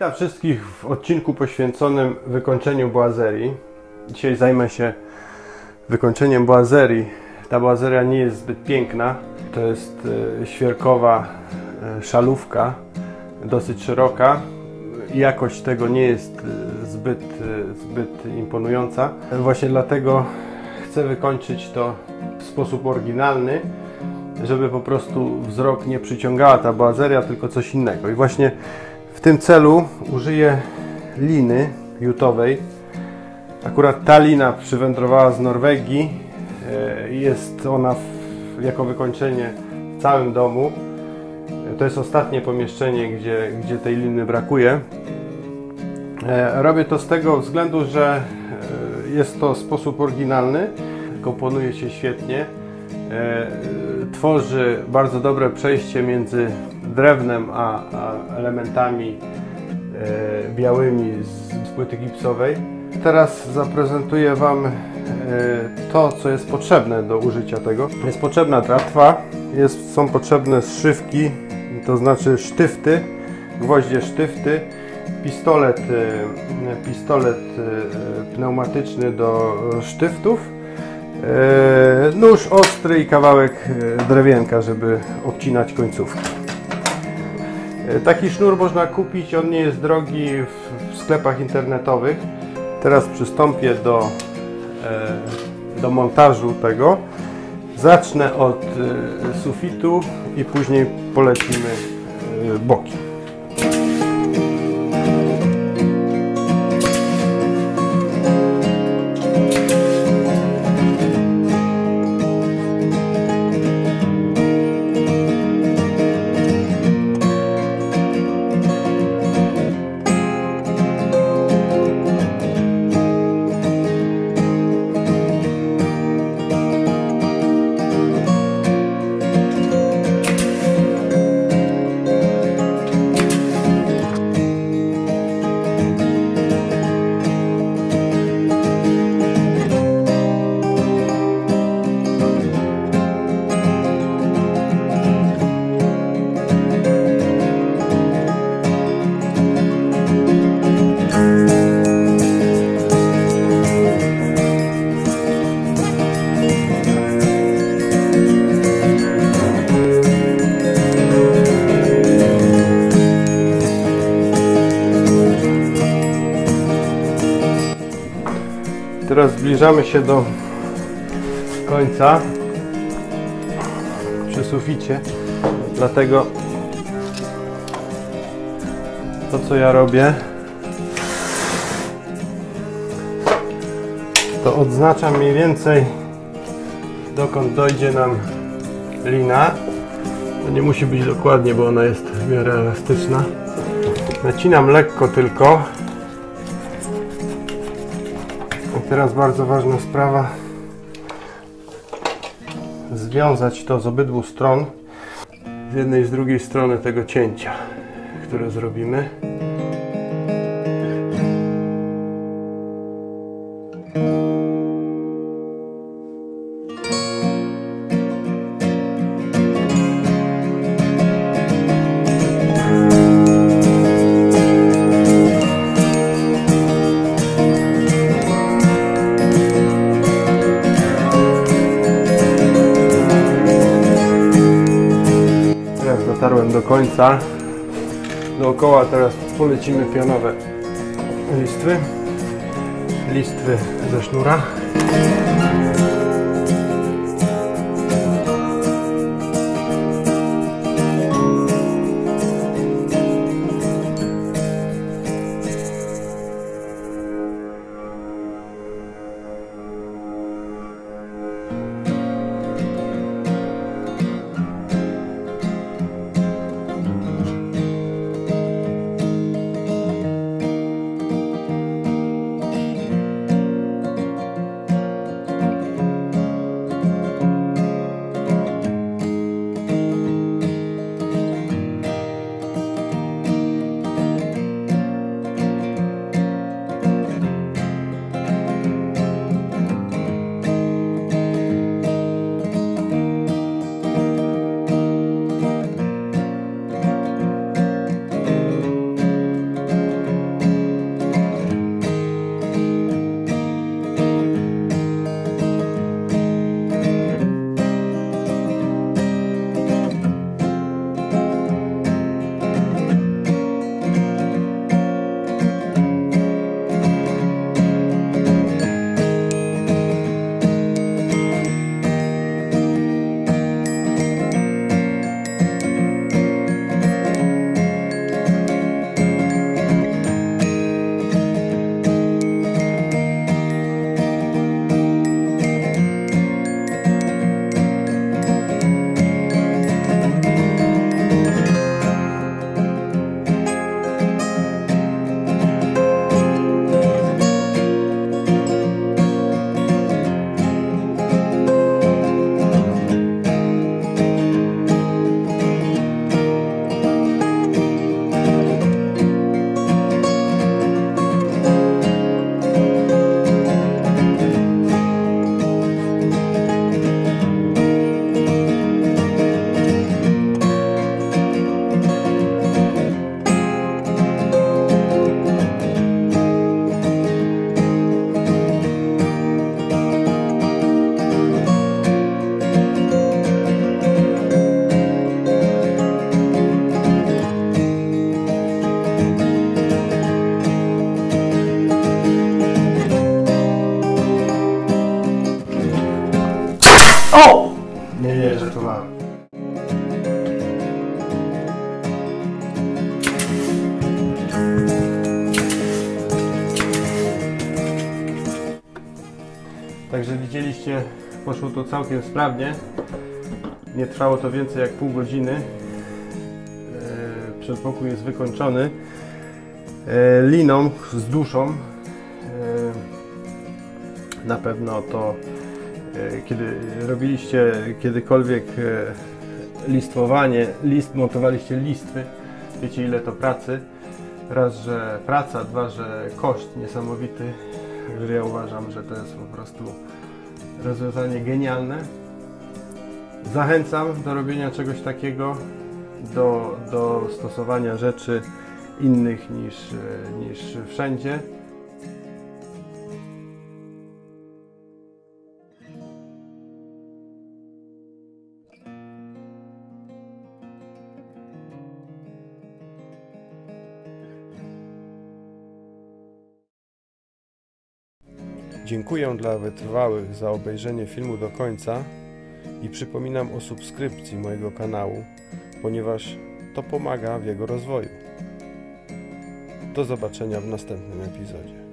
Witam wszystkich w odcinku poświęconym wykończeniu boazerii. Dzisiaj zajmę się wykończeniem boazerii. Ta boazeria nie jest zbyt piękna. To jest świerkowa szalówka, dosyć szeroka. Jakość tego nie jest zbyt imponująca. Właśnie dlatego chcę wykończyć to w sposób oryginalny, żeby po prostu wzrok nie przyciągała ta boazeria, tylko coś innego. I właśnie w tym celu użyję liny jutowej. Akurat ta lina przywędrowała z Norwegii. Jest ona jako wykończenie w całym domu. To jest ostatnie pomieszczenie, gdzie tej liny brakuje. Robię to z tego względu, że jest to sposób oryginalny. Komponuje się świetnie. Tworzy bardzo dobre przejście między drewnem a elementami białymi z płyty gipsowej. Teraz zaprezentuję Wam to, co jest potrzebne do użycia tego. Jest potrzebna tratwa, są potrzebne zszywki, to znaczy sztyfty, gwoździe sztyfty, pistolet pneumatyczny do sztyftów, nóż ostry i kawałek drewienka, żeby obcinać końcówki. Taki sznur można kupić, on nie jest drogi w sklepach internetowych. Teraz przystąpię do montażu tego. Zacznę od sufitu i później polecimy boki. Teraz zbliżamy się do końca przy suficie, dlatego to, co ja robię, to odznaczam mniej więcej, dokąd dojdzie nam lina. To nie musi być dokładnie, bo ona jest w miarę elastyczna. Nacinam lekko tylko. I teraz bardzo ważna sprawa, związać to z obydwu stron, z jednej i z drugiej strony tego cięcia, które zrobimy. Dotarłem do końca. Dookoła teraz polecimy pionowe listwy ze sznura. O! Nie, żartowałem. Także widzieliście, poszło to całkiem sprawnie. Nie trwało to więcej jak pół godziny. Przedpokój jest wykończony. Liną z duszą. Na pewno to, kiedy robiliście kiedykolwiek montowaliście listwy, wiecie ile to pracy. Raz, że praca, dwa, że koszt niesamowity. Także ja uważam, że to jest po prostu rozwiązanie genialne. Zachęcam do robienia czegoś takiego, do stosowania rzeczy innych niż wszędzie. Dziękuję dla wytrwałych za obejrzenie filmu do końca i przypominam o subskrypcji mojego kanału, ponieważ to pomaga w jego rozwoju. Do zobaczenia w następnym epizodzie.